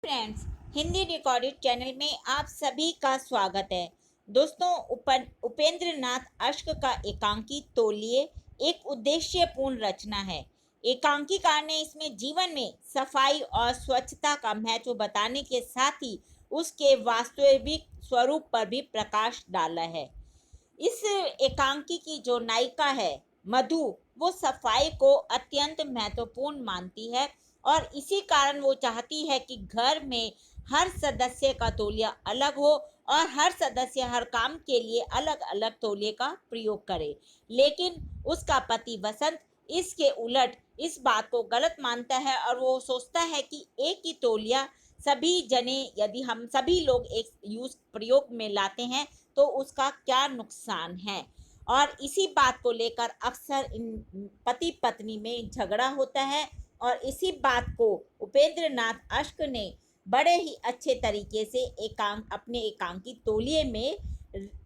Friends, Hindi recorded channel में आप सभी का स्वागत है। दोस्तों, उपेंद्र नाथ अश्क का एकांकी तौलिए एक उद्देश्यपूर्ण रचना है। एकांकीकार ने इसमें जीवन में सफाई और स्वच्छता का महत्व बताने के साथ ही उसके वास्तविक स्वरूप पर भी प्रकाश डाला है। इस एकांकी की जो नायिका है मधु, वो सफाई को अत्यंत महत्वपूर्ण मानती है और इसी कारण वो चाहती है कि घर में हर सदस्य का तौलिया अलग हो और हर सदस्य हर काम के लिए अलग अलग तौलिए का प्रयोग करे। लेकिन उसका पति वसंत इसके उलट इस बात को गलत मानता है और वो सोचता है कि एक ही तौलिया सभी जने, यदि हम सभी लोग एक यूज प्रयोग में लाते हैं तो उसका क्या नुकसान है। और इसी बात को लेकर अक्सर इन पति पत्नी में झगड़ा होता है और इसी बात को उपेंद्र नाथ अश्क ने बड़े ही अच्छे तरीके से अपने एकांकी तौलिए में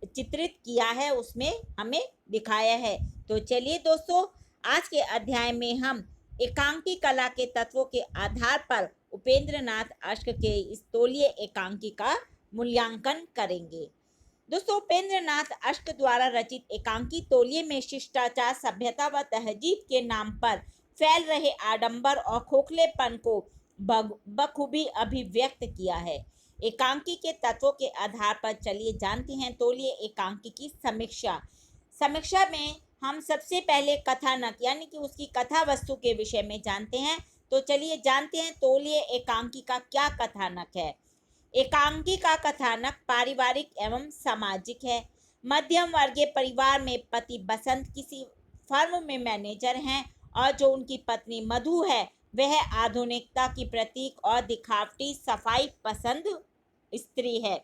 चित्रित किया है, उसमें हमें दिखाया है। तो चलिए दोस्तों, आज के अध्याय में हम एकांकी कला के तत्वों के आधार पर उपेंद्र नाथ अश्क के इस तौलिए एकांकी का मूल्यांकन करेंगे। दोस्तों, उपेंद्र नाथ अश्क द्वारा रचित एकांकी तौलिए में शिष्टाचार, सभ्यता व तहजीब के नाम पर फैल रहे आडंबर और खोखलेपन को बखूबी अभिव्यक्त किया है। एकांकी के तत्वों के आधार पर चलिए जानते हैं तौलिए एकांकी की समीक्षा। समीक्षा में हम सबसे पहले कथानक यानी कि उसकी कथा वस्तु के विषय में जानते हैं। तो चलिए जानते हैं तौलिए एकांकी का क्या कथानक है। एकांकी का कथानक पारिवारिक एवं सामाजिक है। मध्यम वर्गीय परिवार में पति बसंत किसी फर्म में मैनेजर हैं और जो उनकी पत्नी मधु है वह आधुनिकता की प्रतीक और दिखावटी सफाई पसंद स्त्री है।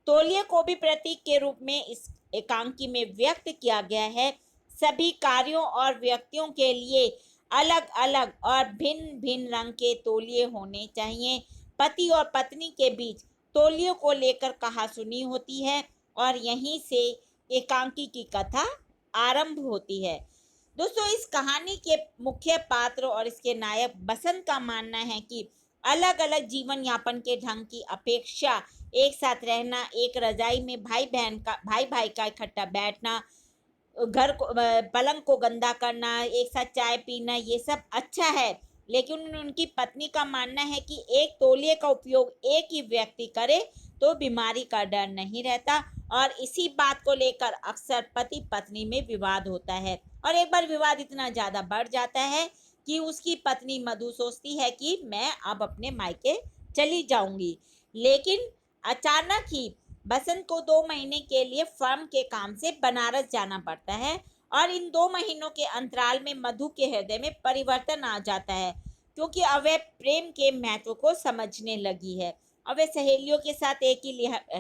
तौलिए को भी प्रतीक के रूप में इस एकांकी में व्यक्त किया गया है। सभी कार्यों और व्यक्तियों के लिए अलग अलग और भिन्न भिन्न रंग के तौलिए होने चाहिए। पति और पत्नी के बीच तौलियों को लेकर कहासुनी होती है और यहीं से एकांकी की कथा आरंभ होती है। दोस्तों, इस कहानी के मुख्य पात्र और इसके नायक बसंत का मानना है कि अलग अलग जीवन यापन के ढंग की अपेक्षा एक साथ रहना, एक रजाई में भाई भाई का इकट्ठा बैठना, घर को पलंग को गंदा करना, एक साथ चाय पीना, ये सब अच्छा है। लेकिन उनकी पत्नी का मानना है कि एक तौलिए का उपयोग एक ही व्यक्ति करे तो बीमारी का डर नहीं रहता और इसी बात को लेकर अक्सर पति पत्नी में विवाद होता है। और एक बार विवाद इतना ज़्यादा बढ़ जाता है कि उसकी पत्नी मधु सोचती है कि मैं अब अपने मायके चली जाऊंगी। लेकिन अचानक ही बसंत को 2 महीने के लिए फर्म के काम से बनारस जाना पड़ता है और इन 2 महीनों के अंतराल में मधु के हृदय में परिवर्तन आ जाता है, क्योंकि अब वह प्रेम के महत्व को समझने लगी है और वह सहेलियों के साथ एक ही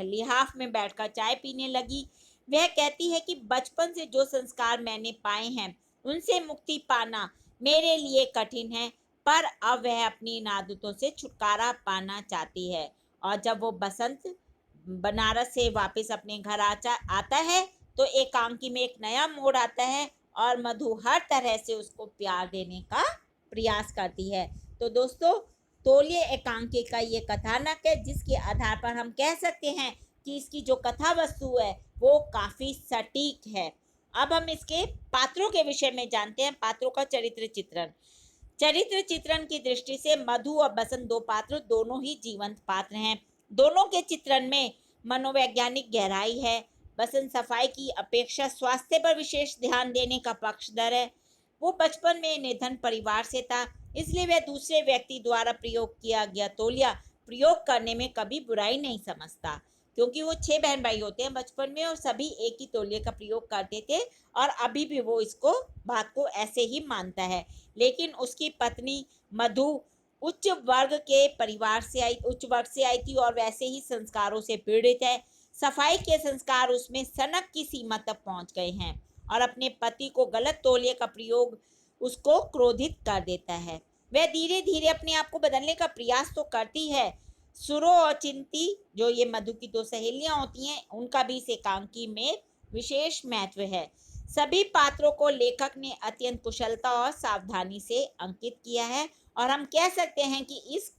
लिहाफ में बैठकर चाय पीने लगी। वह कहती है कि बचपन से जो संस्कार मैंने पाए हैं उनसे मुक्ति पाना मेरे लिए कठिन है, पर अब वह अपनी इन आदतों से छुटकारा पाना चाहती है। और जब वो बसंत बनारस से वापस अपने घर आता है तो एकांकी में एक नया मोड़ आता है और मधु हर तरह से उसको प्यार देने का प्रयास करती है। तो दोस्तों, तौलिए एकांकी का ये कथानक है जिसके आधार पर हम कह सकते हैं कि इसकी जो कथा वस्तु है वो काफ़ी सटीक है। अब हम इसके पात्रों के विषय में जानते हैं, पात्रों का चरित्र चित्रण की दृष्टि से मधु और बसंत 2 पात्र दोनों ही जीवंत पात्र हैं। दोनों के चित्रण में मनोवैज्ञानिक गहराई है। बसंत सफाई की अपेक्षा स्वास्थ्य पर विशेष ध्यान देने का पक्षधर है। वो बचपन में निर्धन परिवार से था, इसलिए वह दूसरे व्यक्ति द्वारा प्रयोग किया गया तौलिया प्रयोग करने में कभी बुराई नहीं समझता, क्योंकि वो 6 बहन भाई होते हैं बचपन में और सभी एक ही तौलिए का प्रयोग करते थे और अभी भी वो इसको बात को ऐसे ही मानता है। लेकिन उसकी पत्नी मधु उच्च वर्ग से आई थी और वैसे ही संस्कारों से पीड़ित है। सफाई के संस्कार उसमें सनक की सीमा तक पहुंच गए हैं और अपने पति को गलत तौलिए का प्रयोग उसको क्रोधित कर देता है। वह धीरे धीरे अपने आप को बदलने का प्रयास तो करती है। सुरो और चिंती, जो ये मधु की 2 सहेलियां होती हैं, उनका भी इस एकांकी में विशेष महत्व है। सभी पात्रों को लेखक ने अत्यंत कुशलता और सावधानी से अंकित किया है और हम कह सकते हैं कि इस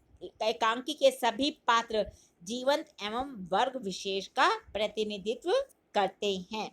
एकांकी के सभी पात्र जीवंत एवं वर्ग विशेष का प्रतिनिधित्व करते हैं।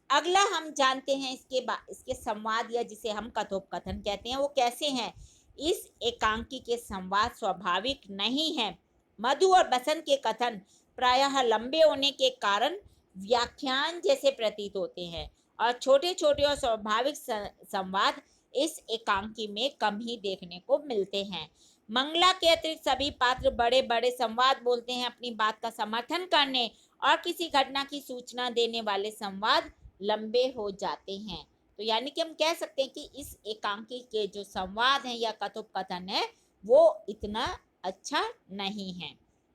अगला हम जानते हैं इसके संवाद, या जिसे हम कथोपकथन कहते हैं, वो कैसे हैं। इस एकांकी के संवाद स्वाभाविक नहीं है। मधु और बसंत के कथन प्रायः लंबे होने के कारण व्याख्यान जैसे प्रतीत होते हैं और छोटे छोटे और स्वाभाविक संवाद इस एकांकी में कम ही देखने को मिलते हैं। मंगला के अतिरिक्त सभी पात्र बड़े बड़े संवाद बोलते हैं। अपनी बात का समर्थन करने और किसी घटना की सूचना देने वाले संवाद लंबे हो जाते हैं। तो यानी कि हम कह सकते हैं कि इस एकांकी के जो संवाद हैं या कथोपकथन है वो इतना अच्छा नहीं है।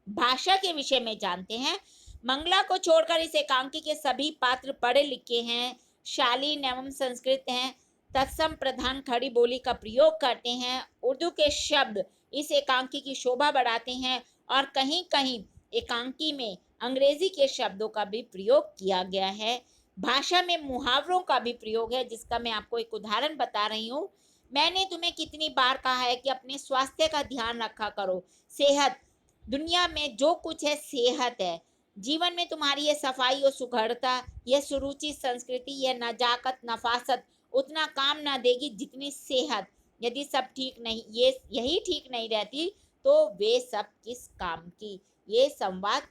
भाषा के विषय में जानते हैं। मंगला को छोड़कर इस एकांकी के सभी पात्र पढ़े लिखे हैं, शालीन एवं संस्कृत हैं, तत्सम प्रधान खड़ी बोली का प्रयोग करते हैं। उर्दू के शब्द इस एकांकी की शोभा बढ़ाते हैं और कहीं कहीं एकांकी में अंग्रेजी के शब्दों का भी प्रयोग किया गया है। भाषा में मुहावरों का भी प्रयोग है, जिसका मैं आपको एक उदाहरण बता रही हूँ। मैंने तुम्हें कितनी बार कहा है कि अपने स्वास्थ्य का ध्यान रखा करो। सेहत, दुनिया में जो कुछ है सेहत है। जीवन में तुम्हारी ये सफाई और सुघड़ता, यह सुरुचि, संस्कृति, यह नजाकत, नफासत उतना काम ना देगी जितनी सेहत। यदि सब ठीक नहीं, यही ठीक नहीं रहती तो वे सब किस काम की। ये संवाद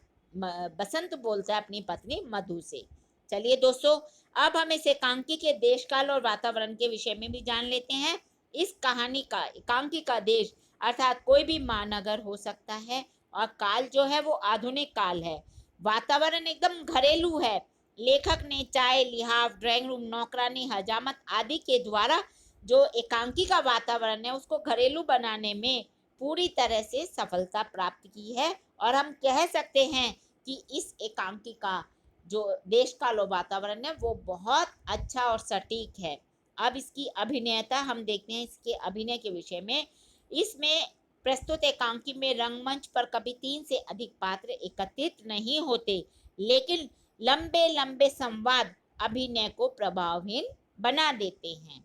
बसंत बोलता है अपनी पत्नी मधु से। चलिए दोस्तों, अब हम इस एकांकी के देश काल और वातावरण के विषय में भी जान लेते हैं। इस कहानी का एकांकी का देश अर्थात कोई भी महानगर हो सकता है और काल जो है वो आधुनिक काल है। वातावरण एकदम घरेलू है। लेखक ने चाय, लिहाफ, ड्राइंग रूम, नौकरानी, हजामत आदि के द्वारा जो एकांकी का वातावरण है उसको घरेलू बनाने में पूरी तरह से सफलता प्राप्त की है और हम कह सकते हैं कि इस एकांकी का जो देश काल और वातावरण है वो बहुत अच्छा और सटीक है। अब इसकी अभिनेता हम देखते हैं। इसके अभिनय के विषय में, इसमें प्रस्तुत एकांकी में रंगमंच पर कभी 3 से अधिक पात्र एकत्रित नहीं होते, लेकिन लंबे लंबे संवाद अभिनय को प्रभावहीन बना देते हैं।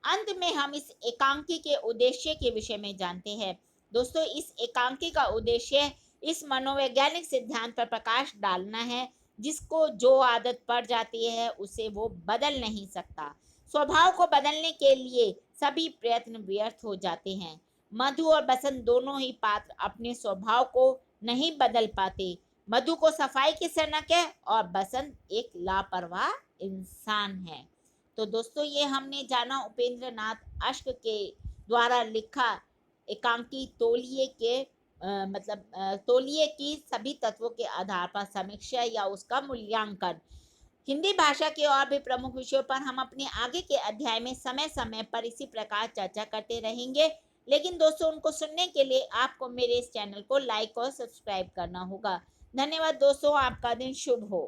अंत में हम इस एकांकी के उद्देश्य के विषय में जानते हैं। दोस्तों, इस एकांकी का उद्देश्य इस मनोवैज्ञानिक सिद्धांत पर प्रकाश डालना है, जिसको जो आदत पड़ जाती है उसे वो बदल नहीं सकता। स्वभाव को बदलने के लिए सभी प्रयत्न व्यर्थ हो जाते हैं। मधु और बसंत दोनों ही पात्र अपने स्वभाव को नहीं बदल पाते। मधु को सफाई की सनक है और बसंत एक लापरवाह इंसान है। तो दोस्तों, ये हमने जाना उपेंद्र नाथ अश्क के द्वारा लिखा एकांकी तौलिए के तौलिए की सभी तत्वों के आधार पर समीक्षा या उसका मूल्यांकन। हिंदी भाषा के और भी प्रमुख विषयों पर हम अपने आगे के अध्याय में समय समय पर इसी प्रकार चर्चा करते रहेंगे। लेकिन दोस्तों, उनको सुनने के लिए आपको मेरे इस चैनल को लाइक और सब्सक्राइब करना होगा। धन्यवाद दोस्तों, आपका दिन शुभ हो।